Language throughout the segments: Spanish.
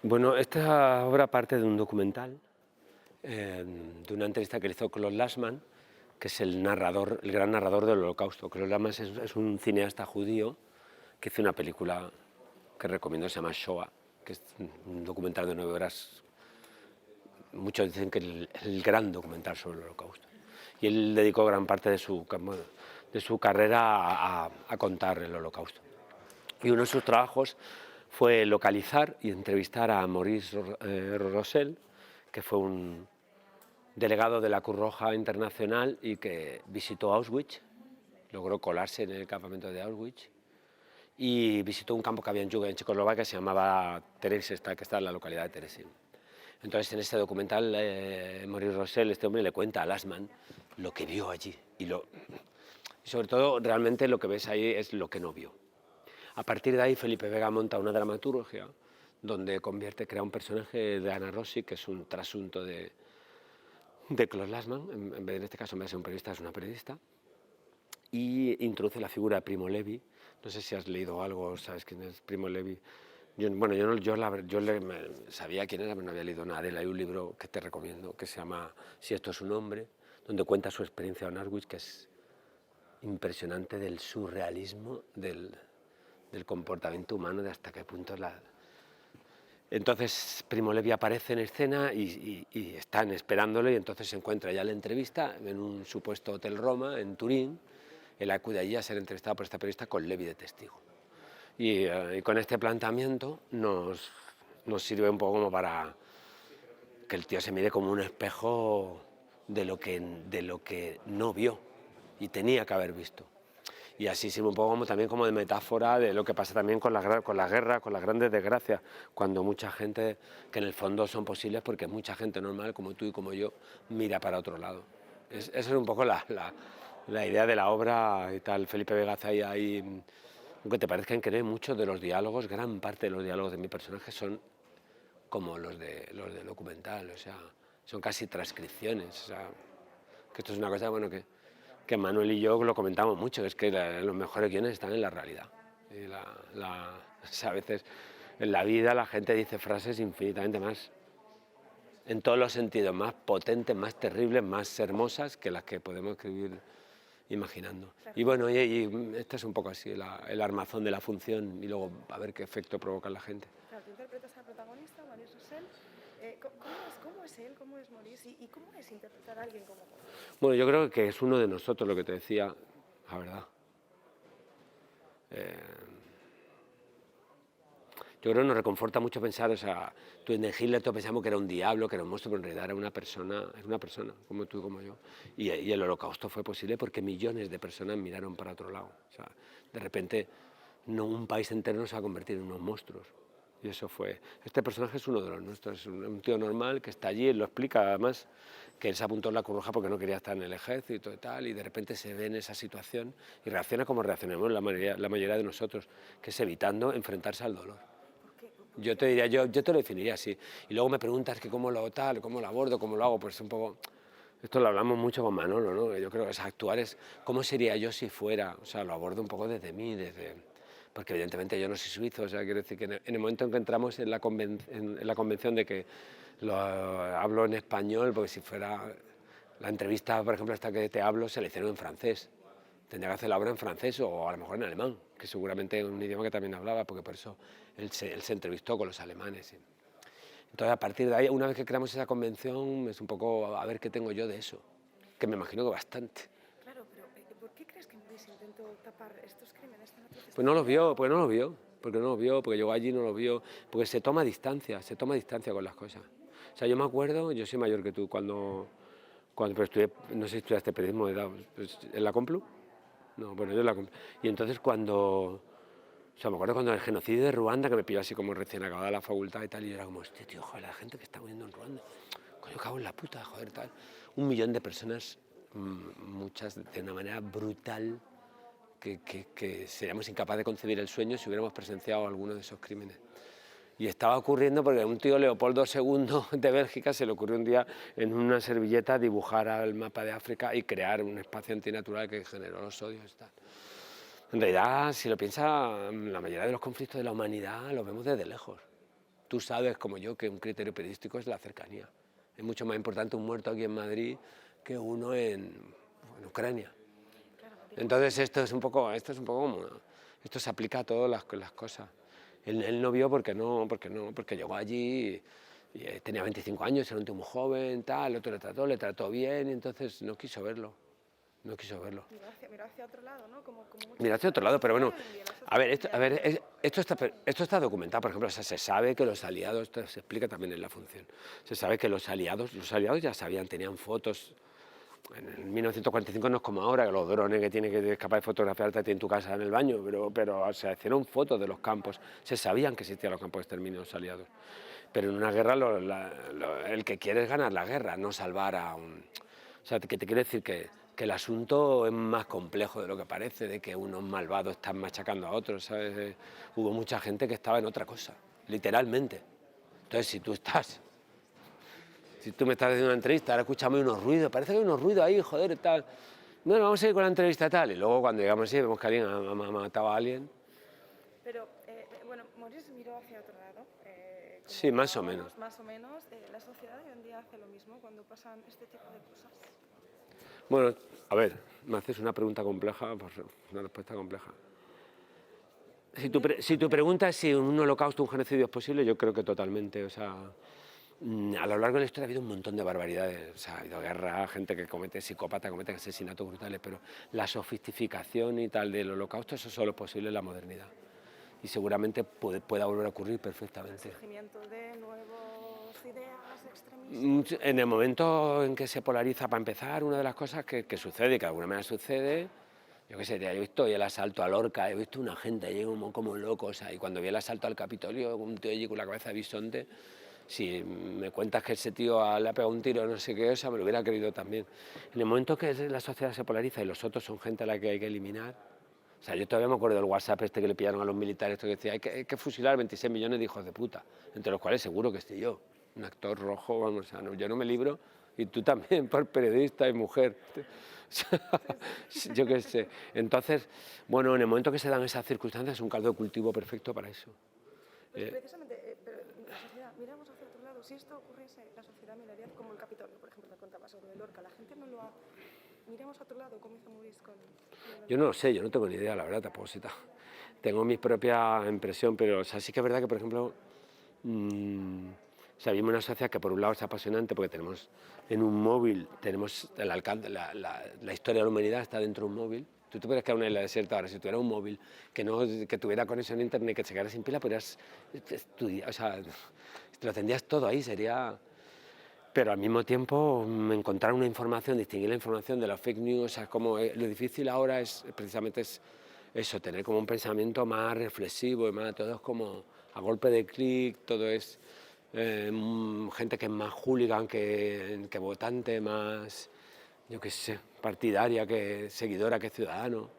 Bueno, esta obra parte de un documental, de una entrevista que le hizo Claude Lanzmann, que es el narrador, el gran narrador del Holocausto. Claude Lanzmann es un cineasta judío que hizo una película que recomiendo, se llama Shoah, que es un documental de 9 horas. Muchos dicen que el gran documental sobre el Holocausto. Y él dedicó gran parte de su carrera a contar el Holocausto. Y uno de sus trabajos fue localizar y entrevistar a Maurice Rossel, que fue un delegado de la Cruz Roja Internacional y que visitó Auschwitz, logró colarse en el campamento de Auschwitz y visitó un campo que había en Juga, en Checoslovaquia, que se llamaba Terezín, que está en la localidad de Terezín. Entonces, en este documental, Maurice Rossel, este hombre, le cuenta a Lanzmann lo que vio allí y sobre todo, realmente lo que ves ahí es lo que no vio. A partir de ahí, Felipe Vega monta una dramaturgia donde crea un personaje de Ana Rossi, que es un trasunto de Claude Lanzmann, en este caso, en vez de ser un periodista, es una periodista, y introduce la figura de Primo Levi. No sé si has leído algo, sabes quién es Primo Levi. Sabía quién era, pero no había leído nada de él. Hay un libro que te recomiendo que se llama Si esto es un hombre, donde cuenta su experiencia en Auschwitz, que es impresionante del surrealismo del comportamiento humano, de hasta qué punto Entonces Primo Levi aparece en escena y están esperándolo, y entonces se encuentra ya la entrevista en un supuesto Hotel Roma, en Turín. Él acude allí a ser entrevistado por esta periodista con Levi de testigo. Y con este planteamiento nos sirve un poco como para que el tío se mire como un espejo de lo que no vio y tenía que haber visto. Y así sirve un poco también como de metáfora de lo que pasa también con la guerra, con las grandes desgracias, cuando mucha gente, que en el fondo son posibles porque mucha gente normal como tú y como yo, mira para otro lado. Esa es un poco la idea de la obra y tal. Felipe Vega hace ahí, aunque te parezca increíble, muchos de los diálogos, gran parte de los diálogos de mi personaje son como los del documental, o sea, son casi transcripciones, o sea, que esto es una cosa, bueno, que Manuel y yo lo comentamos mucho, que es que los mejores guiones están en la realidad. Y o sea, a veces en la vida la gente dice frases infinitamente más, en todos los sentidos, más potentes, más terribles, más hermosas que las que podemos escribir imaginando. Claro. Y bueno, y este es un poco así, el armazón de la función y luego a ver qué efecto provoca en la gente. Claro, tú interpretas al protagonista, Maurice Rossel. ¿Cómo es él? ¿Cómo es Maurice? ¿Y cómo es interpretar a alguien como Maurice? Bueno, yo creo que es uno de nosotros, lo que te decía, la verdad. Yo creo que nos reconforta mucho pensar, o sea, tú en Hitler todos pensamos que era un diablo, que era un monstruo, pero en realidad era una persona, como tú y como yo. Y el Holocausto fue posible porque millones de personas miraron para otro lado. O sea, de repente, no un país entero se va a convertir en unos monstruos. Y eso fue. Este personaje es uno de los nuestros, es un tío normal que está allí, él lo explica además, que él se apuntó en la Cruz Roja porque no quería estar en el ejército y tal, y de repente se ve en esa situación y reacciona como reaccionamos la mayoría de nosotros, que es evitando enfrentarse al dolor. Yo te diría, yo te lo definiría así. Y luego me preguntas que cómo lo abordo, cómo lo hago, pues un poco. Esto lo hablamos mucho con Manolo, ¿no? Yo creo que es actuar es cómo sería yo si fuera, o sea, lo abordo un poco desde mí, porque evidentemente yo no soy suizo, o sea, quiero decir que en el momento en que entramos en la convención de que hablo en español, porque si fuera la entrevista, por ejemplo, esta que te hablo, se le hicieron en francés. Tendría que hacer la obra en francés o a lo mejor en alemán, que seguramente es un idioma que también hablaba, porque por eso él se entrevistó con los alemanes. ¿Sí? Entonces, a partir de ahí, una vez que creamos esa convención, es un poco a ver qué tengo yo de eso, que me imagino que bastante. Claro, pero ¿por qué crees que Maurice intentó tapar estos crímenes tan atroces? Pues no los vio, porque llegó allí y no los vio, porque se toma distancia con las cosas. O sea, yo me acuerdo, yo soy mayor que tú, cuando pero estudié, no sé si estudiaste periodismo de edad, pues, ¿en la Complu? No, bueno, yo en la Complu. Y entonces o sea, me acuerdo cuando el genocidio de Ruanda, que me pilló así como recién acabada la facultad y tal, y yo era como, hostia, tío, joder, la gente que está muriendo en Ruanda, coño, cago en la puta, joder, tal. 1 millón de personas, muchas de una manera brutal, que seríamos incapaces de concebir el sueño si hubiéramos presenciado alguno de esos crímenes. Y estaba ocurriendo porque a un tío, Leopoldo II de Bélgica, se le ocurrió un día en una servilleta dibujar el mapa de África y crear un espacio antinatural que generó los odios y tal. En realidad, si lo piensas, la mayoría de los conflictos de la humanidad los vemos desde lejos. tú sabes como yo que un criterio periodístico es la cercanía. Es mucho más importante un muerto aquí en Madrid que uno en Ucrania. Entonces esto es un poco como, esto se aplica a todas las cosas. Él no vio porque llegó allí y tenía 25 años, era un tío muy joven, tal, el otro le trató bien y entonces no quiso verlo. Miró hacia otro lado, ¿no? Mira hacia otro lado, pero bueno, esto está documentado, por ejemplo, o sea, se sabe que los aliados, esto se explica también en la función, se sabe que los aliados ya sabían, tenían fotos. En 1945 no es como ahora, que los drones que tienes que escapar de fotografiarte en tu casa en el baño, pero se hicieron fotos de los campos, se sabían que existían los campos de exterminio de los aliados. Pero en una guerra el que quiere es ganar la guerra, no salvar a un... O sea, que te quiero decir que el asunto es más complejo de lo que parece, de que unos malvados están machacando a otros, ¿sabes? Hubo mucha gente que estaba en otra cosa, literalmente. Entonces, si tú me estás haciendo una entrevista, ahora escuchamos unos ruidos, parece que hay unos ruidos ahí, joder, tal. Bueno, vamos a ir con la entrevista tal, y luego cuando llegamos así, vemos que alguien ha matado a alguien. Pero, bueno, Maurice miró hacia otro lado. Sí, más o menos. Más o menos. La sociedad hoy en día hace lo mismo cuando pasan este tipo de cosas. Bueno, a ver, me haces una pregunta compleja, pues una respuesta compleja. Si tu pregunta es si un holocausto, un genocidio es posible, yo creo que totalmente. O sea, a lo largo de la historia ha habido un montón de barbaridades. O sea, ha habido guerra, gente que comete asesinatos brutales, pero la sofisticación y tal del holocausto, eso solo es posible en la modernidad. Y seguramente pueda volver a ocurrir perfectamente. ¿El surgimiento de nuevas ideas extremistas? En el momento en que se polariza, para empezar, una de las cosas que sucede, que de alguna manera sucede, yo qué sé, he visto el asalto a Lorca, he visto una gente allí como locos, o sea, y cuando vi el asalto al Capitolio, un tío allí con la cabeza de bisonte, si me cuentas que ese tío le ha pegado un tiro, no sé qué, o sea, me lo hubiera creído también. En el momento que la sociedad se polariza y los otros son gente a la que hay que eliminar, o sea, yo todavía me acuerdo del WhatsApp este que le pillaron a los militares, esto que decía, hay que fusilar 26 millones de hijos de puta, entre los cuales seguro que estoy yo, un actor rojo, vamos, o sea, yo no me libro, y tú también, por periodista y mujer. Yo qué sé. Entonces, bueno, en el momento que se dan esas circunstancias es un caldo de cultivo perfecto para eso. Pues precisamente, pero la sociedad, miramos hacia otro lado. Si esto ocurriese, la sociedad miraría como el Capitolio, por ejemplo, me contabas sobre Lorca. La gente no lo ha... Miremos a otro lado, como hizo Maurice con... Yo no lo sé, yo no tengo ni idea, la verdad, tampoco sé. Tengo mi propia impresión, pero o sea, sí que es verdad que, por ejemplo, o sea, vivimos una sociedad que por un lado es apasionante porque tenemos en un móvil, tenemos el alcance, la historia de la humanidad está dentro de un móvil. Tú te podrías quedar en una isla desierta ahora, si tuviera un móvil que tuviera conexión a internet, que se quedara sin pila, podrías estudiar, o sea, te lo tendrías todo ahí, sería... Pero al mismo tiempo encontrar una información, distinguir la información de las fake news, o sea, como lo difícil ahora es precisamente eso, tener como un pensamiento más reflexivo y más, todo es como a golpe de clic, todo es gente que es más hooligan que votante, más, yo qué sé, partidaria que seguidora que ciudadano.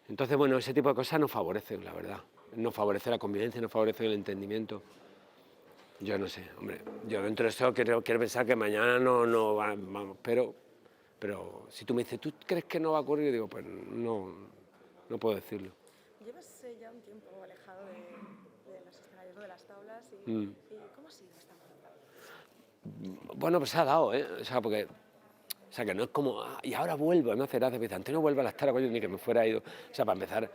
Entonces, bueno, ese tipo de cosas no favorecen, la verdad. No favorece la convivencia, no favorece el entendimiento. Yo no sé, hombre, yo dentro de eso quiero pensar que mañana no va, vamos, pero si tú me dices, ¿tú crees que no va a ocurrir? Digo, pues no puedo decirlo. Llevas ya un tiempo alejado de los escenarios, de las tablas, y ¿cómo ha sido esta movida? Bueno, pues se ha dado, ¿eh? O sea, que no es como, y ahora vuelvo, me hace gracia, me dice, antes no vuelvo a las tablas, coño, ni que me fuera ido. O sea, para empezar,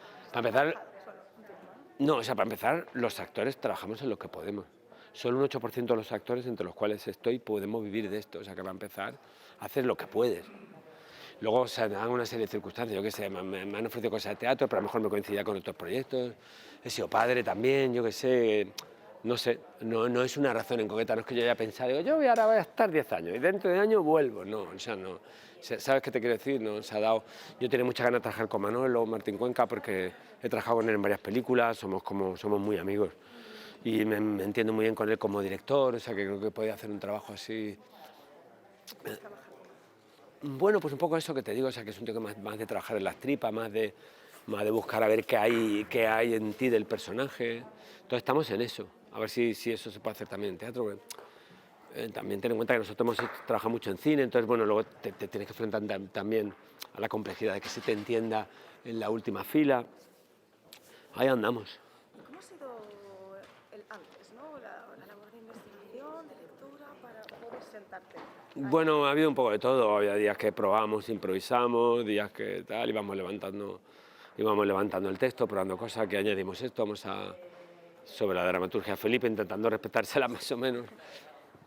no, o sea, para empezar, los actores trabajamos en lo que podemos. Solo un 8% de los actores entre los cuales estoy podemos vivir de esto, o sea que para empezar, hacer lo que puedes. Luego se dan una serie de circunstancias, yo qué sé, me han ofrecido cosas de teatro, pero a lo mejor me coincidía con otros proyectos, he sido padre también, yo qué sé, no sé, no es una razón en concreta, no es que yo haya pensado, digo, ahora voy a estar 10 años y dentro de años vuelvo, no, o sea, no. ¿Sabes qué te quiero decir? No, se ha dado. Yo tenía muchas ganas de trabajar con Manolo Martín Cuenca porque he trabajado con él en varias películas, somos muy amigos. Y me entiendo muy bien con él como director, o sea que creo que podía hacer un trabajo así. Bueno, pues un poco eso que te digo, o sea que es un tío que más de trabajar en las tripas, más de buscar a ver qué hay en ti del personaje. Entonces estamos en eso, a ver si eso se puede hacer también en teatro. También ten en cuenta que nosotros hemos trabajado mucho en cine, entonces bueno, luego te tienes que enfrentar también a la complejidad de que se te entienda en la última fila. Ahí andamos. ¿Cómo ha sido el antes, ¿no? labor de investigación, de lectura, para poder sentarte? Bueno, ha habido un poco de todo. Había días que probamos, improvisamos, días que tal, íbamos levantando el texto, probando cosas, que añadimos esto, sobre la dramaturgia de Felipe, intentando respetársela más o menos.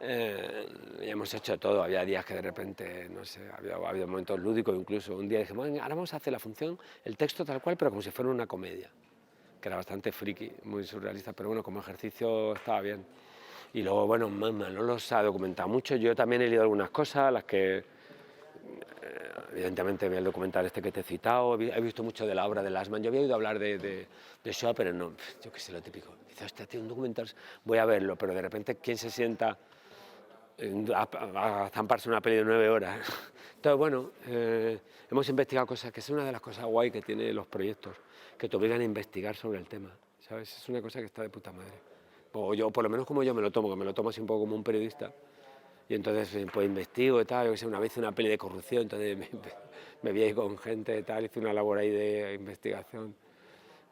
Y hemos hecho todo. Había días que de repente, no sé, había momentos lúdicos incluso. Un día dijimos, "Venga, ahora vamos a hacer la función, el texto tal cual, pero como si fuera una comedia", que era bastante friki, muy surrealista, pero bueno, como ejercicio estaba bien. Y luego, bueno, Manolo se ha documentado mucho. Yo también he leído algunas cosas, las que evidentemente vi el documental este que te he citado, he visto mucho de la obra de Lasman. Yo había oído hablar de Shoah, pero no, yo qué sé, lo típico. Dice, hostia, tío, un documental, voy a verlo, pero de repente, ¿quién se sienta a zamparse una peli de 9 horas? Entonces, bueno, hemos investigado cosas, que es una de las cosas guay que tienen los proyectos, que te obligan a investigar sobre el tema, ¿sabes? Es una cosa que está de puta madre. O yo, por lo menos como yo me lo tomo, que me lo tomo así un poco como un periodista. Y entonces pues investigo y tal, yo que sé, una vez hice una peli de corrupción, entonces me vi ahí con gente y tal, hice una labor ahí de investigación.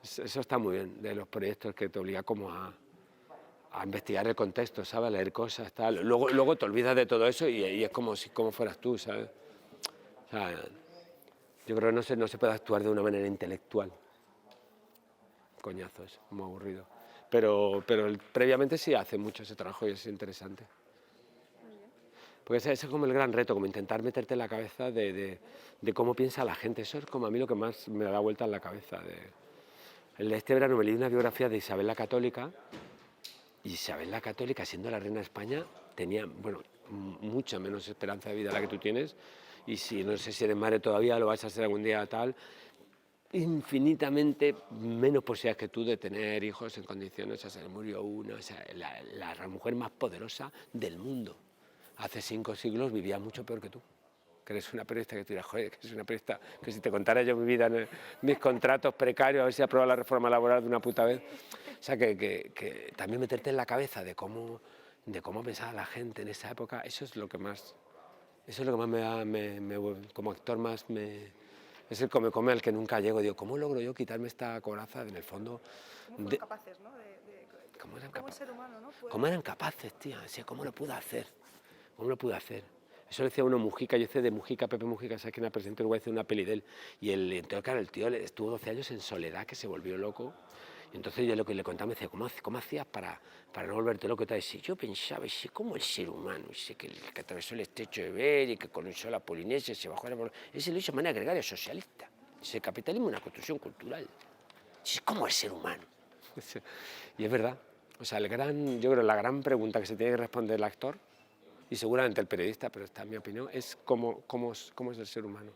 Eso está muy bien, de los proyectos que te obliga como a investigar el contexto, ¿sabes? A leer cosas, tal. Luego te olvidas de todo eso y es como si como fueras tú, ¿sabes? O sea, yo creo que no se puede actuar de una manera intelectual. Coñazo, es muy aburrido. Pero previamente sí hace mucho ese trabajo y es interesante. Porque ese es como el gran reto, como intentar meterte en la cabeza de cómo piensa la gente. Eso es como a mí lo que más me da vuelta en la cabeza. Este verano me leí una biografía de Isabel la Católica, y Isabel la Católica, siendo la reina de España, tenía, bueno, mucha menos esperanza de vida la que tú tienes, y si no sé si eres madre todavía, lo vas a ser algún día tal, infinitamente menos posibilidades que tú de tener hijos en condiciones. O sea, murió una, o sea, la mujer más poderosa del mundo. Hace 5 siglos vivía mucho peor que tú. Que eres una periodista, que tú dirás, joder, que es una periodista, que si te contara yo mi vida, mis contratos precarios, a ver si aprueba la reforma laboral de una puta vez. O sea, que también meterte en la cabeza de cómo pensaba la gente en esa época, eso es lo que más me da, como actor más es el come al que nunca llego. Digo, ¿cómo logro yo quitarme esta coraza en el fondo? ¿Cómo fueron capaces, no? ¿Cómo el ser humano, no? ¿Cómo eran capaces, tía? O sea, ¿cómo lo pude hacer? ¿Cómo lo pude hacer? Eso decía uno, Mujica. Yo hice de Mujica, Pepe Mujica, ¿sabes quién era presidente de Uruguay? Hice una peli de él. Y entonces, claro, el tío estuvo 12 años en soledad, que se volvió loco. Y entonces yo lo que le contaba me decía, ¿cómo hacías para no volverte loco? Y si yo pensaba, ¿cómo el ser humano? Que atravesó el estrecho de Bering, que colonizó la Polinesia, se bajó a la... Ese lo hizo de manera gregaria socialista. El capitalismo es una construcción cultural. ¿Cómo el ser humano? Y es verdad. O sea, yo creo que la gran pregunta que se tiene que responder el actor, y seguramente el periodista, pero esta es mi opinión, es cómo es el ser humano.